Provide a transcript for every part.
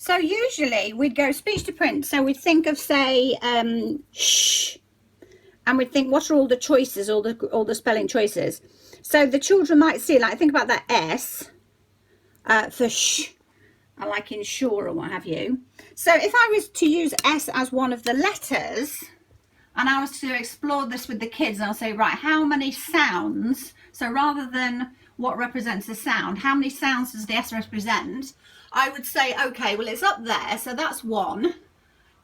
So usually we'd go speech to print. So we'd think of, say, sh, and we'd think, what are all the choices, all the spelling choices? So the children might see, like, think about that S for sh, like in sure or what have you. So if I was to use S as one of the letters, and I was to explore this with the kids, and I'll say, right, how many sounds, so rather than what represents a sound, how many sounds does the S represent? I would say, okay, well, it's up there, so that's one.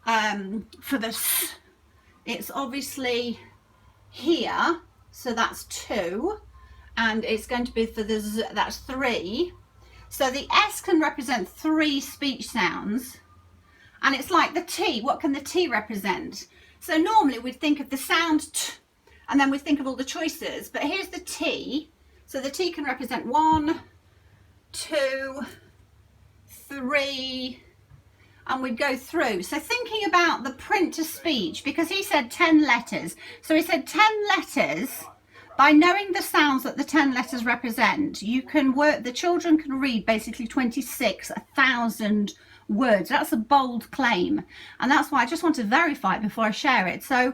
For the S, it's obviously here, so that's two, and it's going to be for the Z, that's three. So the S can represent three speech sounds, and it's like the T, what can the T represent? So normally we'd think of the sound T, and then we'd think of all the choices, but here's the T, so the T can represent 1, 2, 3, and we'd go through. So thinking about the print to speech, because he said 10 letters, so he said 10 letters. By knowing the sounds that the 10 letters represent, you can work, the children can read basically 26,000 words. That's a bold claim, and that's why I just want to verify it before I share it. So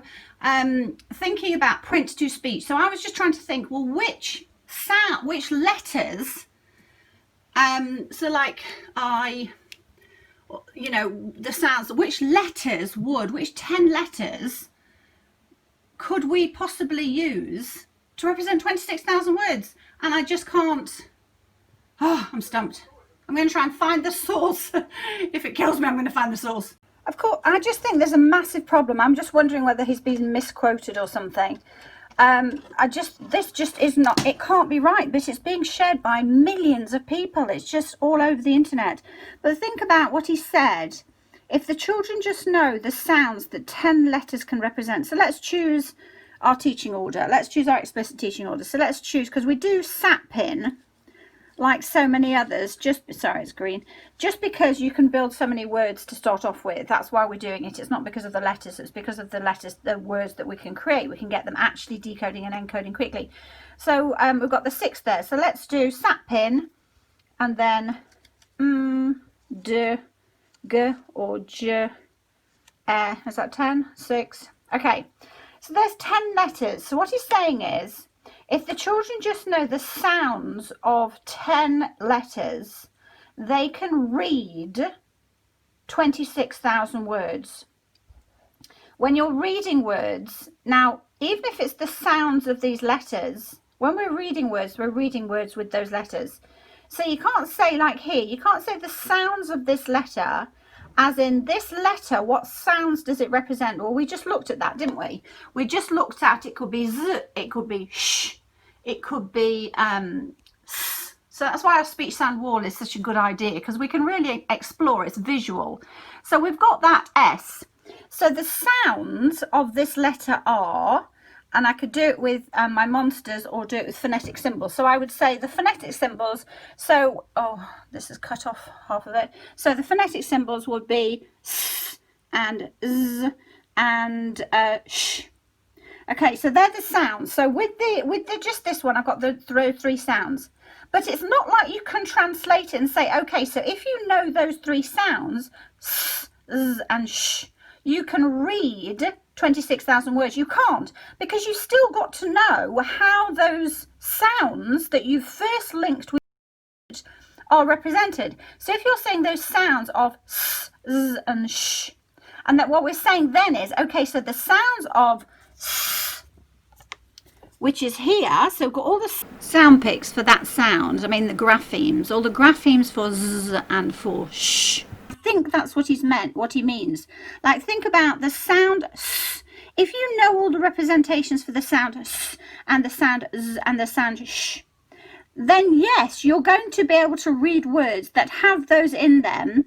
thinking about print to speech, so I was just trying to think, well, which letters, so like the sounds, which 10 letters could we possibly use to represent 26,000 words? And I just can't. Oh, I'm stumped. I'm going to try and find the source. If it kills me, I'm going to find the source. Of course, I just think there's a massive problem. I'm just wondering whether he's been misquoted or something. This just is not, it can't be right, but it's being shared by millions of people. It's just all over the internet. But think about what he said. If the children just know the sounds that 10 letters can represent. So let's choose our teaching order. Let's choose our explicit teaching order. So let's choose, because we do sat pin, like so many others, sorry, it's green, just because you can build so many words to start off with. That's why we're doing it. It's not because of the letters, it's because of the words that we can create. We can get them actually decoding and encoding quickly. So we've got the 6 there. So let's do sat pin, and then d, g, or j, is that 10? 6. Okay, so there's 10 letters. So what he's saying is, if the children just know the sounds of 10 letters, they can read 26,000 words. When you're reading words, now, even if it's the sounds of these letters, when we're reading words with those letters. So you can't say, like here, you can't say the sounds of this letter, as in this letter, what sounds does it represent? Well, we just looked at that, didn't we? We just looked at, it could be z, it could be sh, it could be s. So that's why our speech sound wall is such a good idea, because we can really explore, it's visual. So we've got that S. So the sounds of this letter are, and I could do it with my monsters or do it with phonetic symbols. So I would say the phonetic symbols, so, oh, this has cut off half of it. So the phonetic symbols would be s and z and sh. Okay, so they're the sounds. So with the just this one, I've got the three sounds. But it's not like you can translate it and say, okay, so if you know those 3 sounds, s, z, and sh, you can read 26,000 words. You can't, because you still got to know how those sounds that you first linked with are represented. So if you're saying those sounds of s, z, and sh, and that what we're saying then is, okay, so the sounds of s, which is here, so we've got all the sound picks for that sound. I mean the graphemes, all the graphemes for z and for sh. I think that's what what he means. Like, think about the sound s. If you know all the representations for the sound s and the sound z and the sound sh, then yes, you're going to be able to read words that have those in them.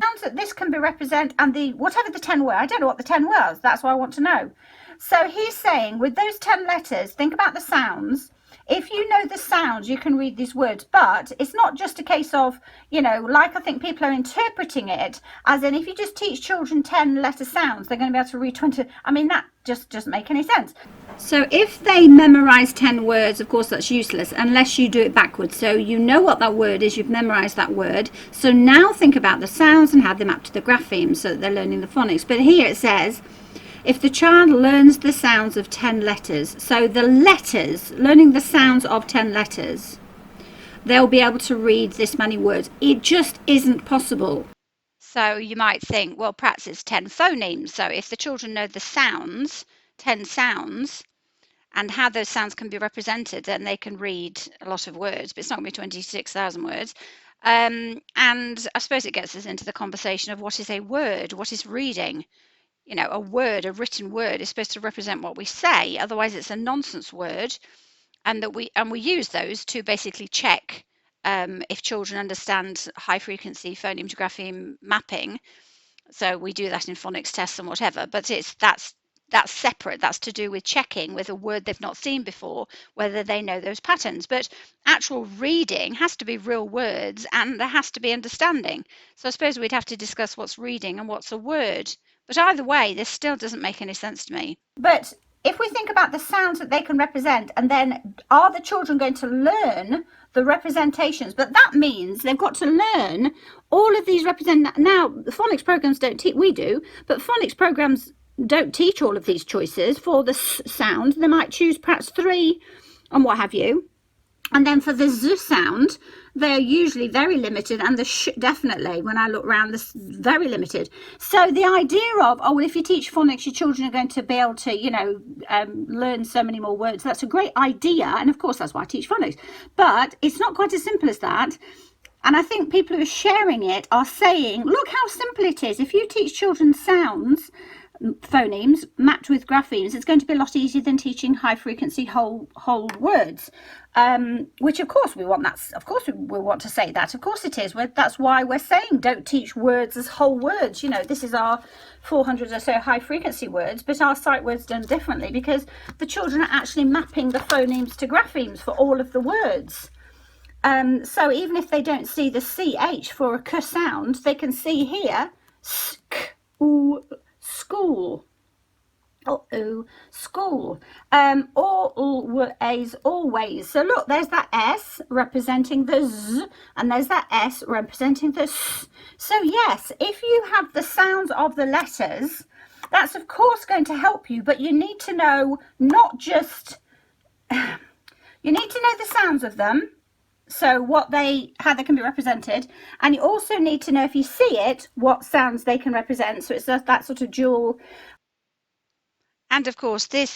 Sounds that this can be represent, and the whatever the 10 were, I don't know what the 10 was, that's what I want to know. So he's saying with those 10 letters, think about the sounds. if you know the sounds, you can read these words. But it's not just a case of, like I think people are interpreting it as in if you just teach children 10 letter sounds, they're going to be able to read 20. I mean, that just doesn't make any sense. So if they memorize 10 words, of course, that's useless unless you do it backwards. So you know what that word is, you've memorized that word. So now think about the sounds and how they map to the graphemes so that they're learning the phonics. But here it says, if the child learns the sounds of 10 letters, so the letters, learning the sounds of 10 letters, they'll be able to read this many words. It just isn't possible. So you might think, well, perhaps it's 10 phonemes. So if the children know the sounds, 10 sounds, and how those sounds can be represented, then they can read a lot of words, but it's not going to be 26,000 words. And I suppose it gets us into the conversation of what is a word, what is reading. A word, a written word, is supposed to represent what we say. Otherwise, it's a nonsense word, and we use those to basically check if children understand high frequency phoneme to grapheme mapping. So we do that in phonics tests and whatever. But that's separate. That's to do with checking with a word they've not seen before whether they know those patterns. But actual reading has to be real words, and there has to be understanding. So I suppose we'd have to discuss what's reading and what's a word. But either way, this still doesn't make any sense to me. But if we think about the sounds that they can represent, and then are the children going to learn the representations? But that means they've got to learn all of these now the phonics programs don't teach, we do, but phonics programs don't teach all of these choices for the sound. They might choose perhaps 3 and what have you. And then for the z sound, they're usually very limited, and the sh definitely, when I look around, this very limited. So the idea of, well, if you teach phonics, your children are going to be able to, learn so many more words. That's a great idea, and of course that's why I teach phonics. But it's not quite as simple as that. And I think people who are sharing it are saying, look how simple it is. If you teach children sounds, phonemes mapped with graphemes, it's going to be a lot easier than teaching high frequency whole words, which of course we want. Of course we want to say that, of course it is. That's why we're saying don't teach words as whole words. This is our 400 or so high frequency words, but our sight words done differently because the children are actually mapping the phonemes to graphemes for all of the words. So even if they don't see the ch for a k sound, they can see here sk, oo, school. School. Always. So look, there's that S representing the Z, and there's that S representing the S. So yes, if you have the sounds of the letters, that's of course going to help you, but you need to know not just, you need to know the sounds of them, so how they can be represented, and you also need to know, if you see it, what sounds they can represent. So it's that sort of dual. And of course, the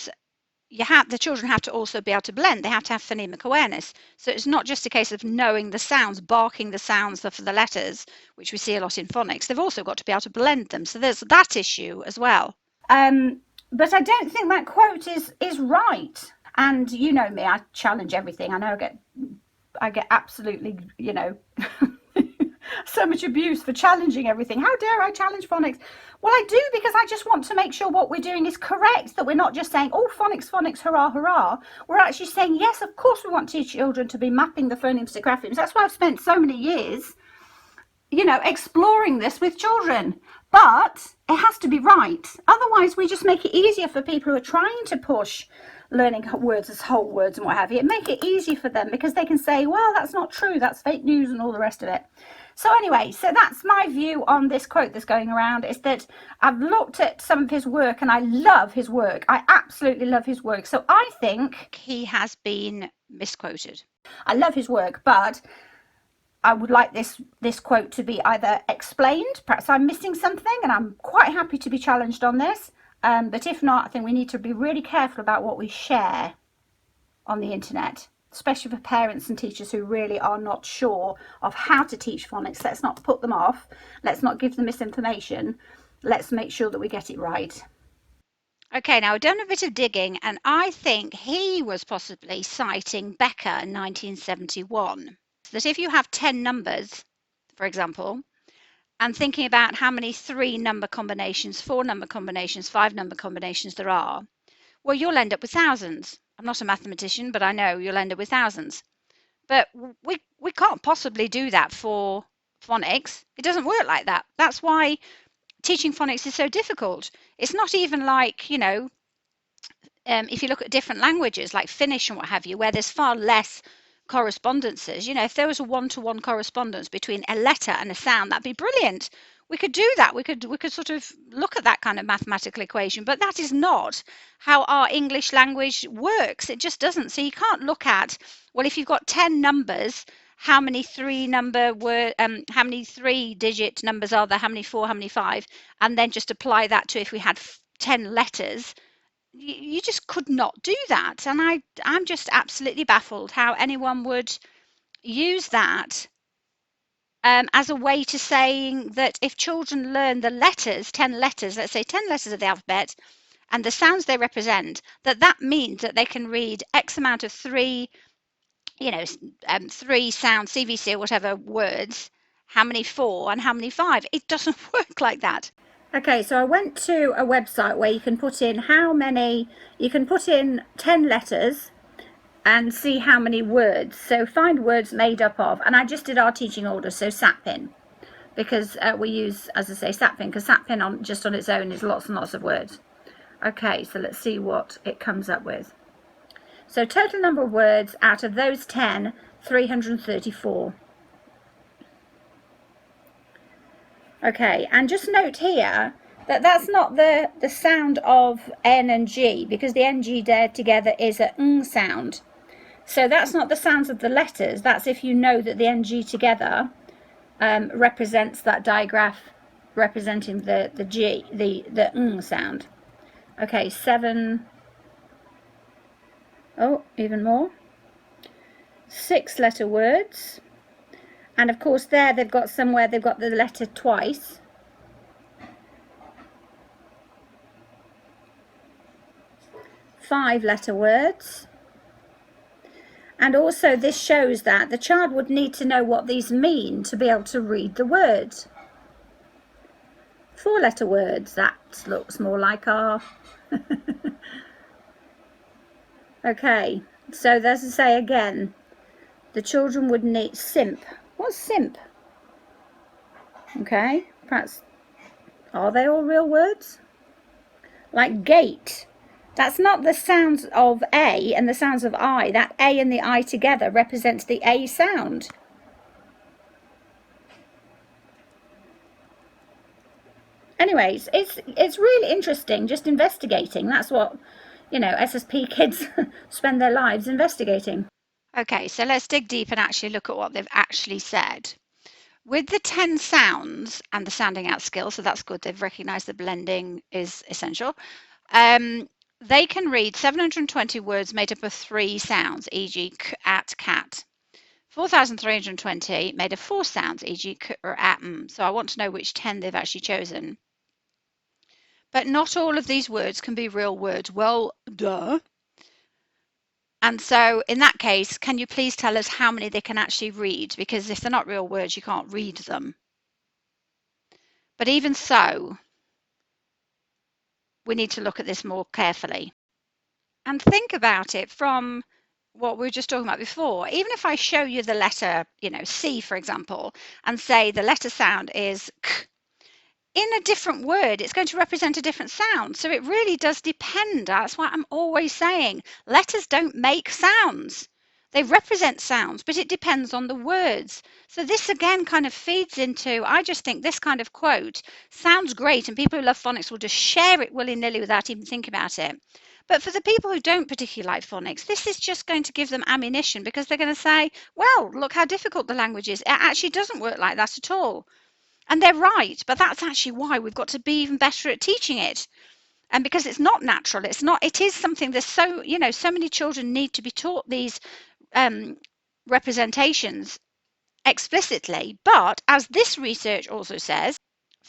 children have to also be able to blend. They have to have phonemic awareness. So it's not just a case of knowing the sounds, barking the sounds for the letters, which we see a lot in phonics. They've also got to be able to blend them. So there's that issue as well. But I don't think that quote is right. And you know me, I challenge everything. I know I get absolutely, so much abuse for challenging everything. How dare I challenge phonics? Well, I do, because I just want to make sure what we're doing is correct, that we're not just saying, oh, phonics, phonics, hurrah, hurrah. We're actually saying, yes, of course we want children to be mapping the phonemes to graphemes. That's why I've spent so many years, exploring this with children. But it has to be right. Otherwise, we just make it easier for people who are trying to push learning words as whole words and what have you. Make it easy for them, because they can say, well, that's not true, that's fake news and all the rest of it. So anyway, so that's my view on this quote that's going around, is that I've looked at some of his work and I love his work. I absolutely love his work. So I think he has been misquoted. I love his work, but I would like this quote to be either explained. Perhaps I'm missing something, and I'm quite happy to be challenged on this. But if not, I think we need to be really careful about what we share on the internet, especially for parents and teachers who really are not sure of how to teach phonics. Let's not put them off. Let's not give them misinformation. Let's make sure that we get it right. Okay, now I've done a bit of digging, and I think he was possibly citing Becker in 1971. That if you have 10 numbers, for example, and thinking about how many 3 number combinations, 4 number combinations, 5 number combinations there are, well, you'll end up with thousands. I'm not a mathematician, but I know you'll end up with thousands. But we can't possibly do that for phonics. It doesn't work like that. That's why teaching phonics is so difficult. It's not even like, if you look at different languages like Finnish and what have you, where there's far less correspondences, if there was a one-to-one correspondence between a letter and a sound, that'd be brilliant. We could do that. We could sort of look at that kind of mathematical equation, but that is not how our English language works. It just doesn't. So you can't look at, well, if you've got 10 numbers, how many how many 3-digit numbers are there, how many 4, how many 5, and then just apply that to if we had 10 letters. You just could not do that. And I'm just absolutely baffled how anyone would use that as a way to saying that if children learn the letters, 10 letters, let's say 10 letters of the alphabet, and the sounds they represent, that means that they can read X amount of 3, 3 sound CVC or whatever words, how many 4 and how many 5. It doesn't work like that. Okay, so I went to a website where you can put in you can put in 10 letters and see how many words. So find words made up of, and I just did our teaching order, so SATPIN, because we use, as I say, SATPIN, because SATPIN just on its own is lots and lots of words. Okay, so let's see what it comes up with. So total number of words out of those 10, 334. Okay, and just note here that that's not the sound of N and G, because the NG there together is a ng sound. So that's not the sounds of the letters. That's if you know that the NG together represents that digraph representing the G, the ng sound. Okay, 7. Oh, even more. 6-letter words. And of course there they've got somewhere they've got the letter twice. 5-letter words. And also this shows that the child would need to know what these mean to be able to read the words. 4-letter words, that looks more like our... Okay, so as I say again, the children would need simp. What's simp? Okay, perhaps, are they all real words? Like gate. That's not the sounds of A and the sounds of I. That A and the I together represents the A sound. Anyways, it's really interesting just investigating. That's what, SSP kids spend their lives investigating. Okay, so let's dig deep and actually look at what they've actually said. With the 10 sounds and the sounding out skill, so that's good, they've recognised that blending is essential. They can read 720 words made up of 3 sounds, e.g. k, at, cat. 4,320 made of 4 sounds, e.g. k or at, m. So I want to know which 10 they've actually chosen. But not all of these words can be real words. Well, duh. And so in that case, can you please tell us how many they can actually read? Because if they're not real words, you can't read them. But even so, we need to look at this more carefully. And think about it from what we were just talking about before. Even if I show you the letter, C, for example, and say the letter sound is k, in a different word, it's going to represent a different sound. So it really does depend. That's why I'm always saying letters don't make sounds. They represent sounds, but it depends on the words. So this again kind of feeds into, I just think this kind of quote sounds great and people who love phonics will just share it willy-nilly without even thinking about it. But for the people who don't particularly like phonics, this is just going to give them ammunition because they're going to say, well, look how difficult the language is. It actually doesn't work like that at all. And they're right, but that's actually why we've got to be even better at teaching it. And because it's not natural, it is something there's so many children need to be taught these representations explicitly. But as this research also says,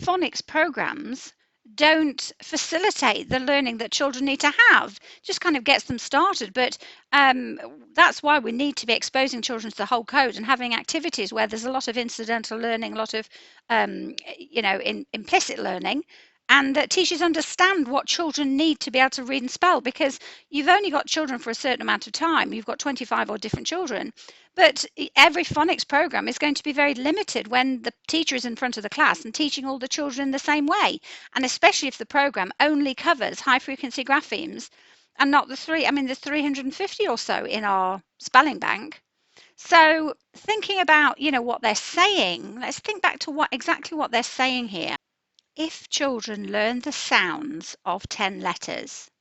phonics programs don't facilitate the learning that children need to have. Just kind of gets them started, but that's why we need to be exposing children to the whole code and having activities where there's a lot of incidental learning, a lot of implicit learning, and that teachers understand what children need to be able to read and spell, because you've only got children for a certain amount of time. You've got 25 odd different children, but every phonics program is going to be very limited when the teacher is in front of the class and teaching all the children in the same way, and especially if the program only covers high frequency graphemes and not the 350 or so in our spelling bank. So thinking about, what they're saying, let's think back to exactly what they're saying here. If children learn the sounds of 10 letters,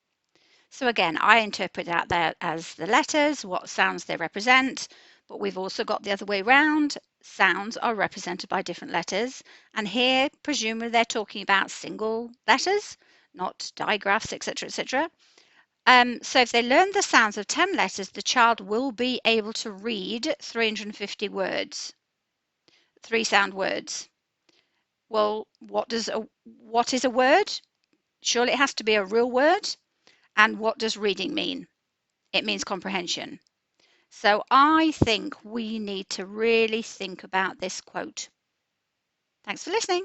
so again, I interpret out there as the letters, what sounds they represent, but we've also got the other way around. Sounds are represented by different letters, and here presumably they're talking about single letters, not digraphs, etc., etc. So if they learn the sounds of 10 letters, the child will be able to read 350 words, 3-sound words. Well, what is a word? Surely it has to be a real word. And what does reading mean? It means comprehension. So I think we need to really think about this quote. Thanks for listening.